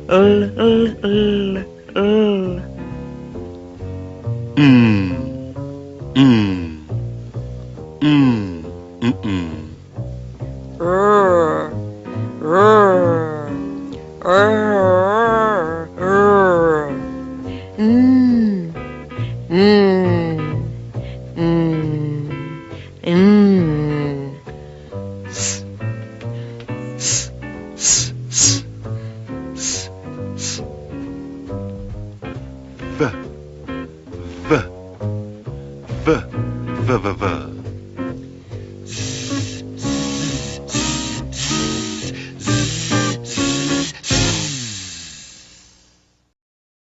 l l l. Mm, mm, mm, mm. R r r r. Mm, mm, mm, mm. S, s, s, s, s, s. V, v, v, v, v, v.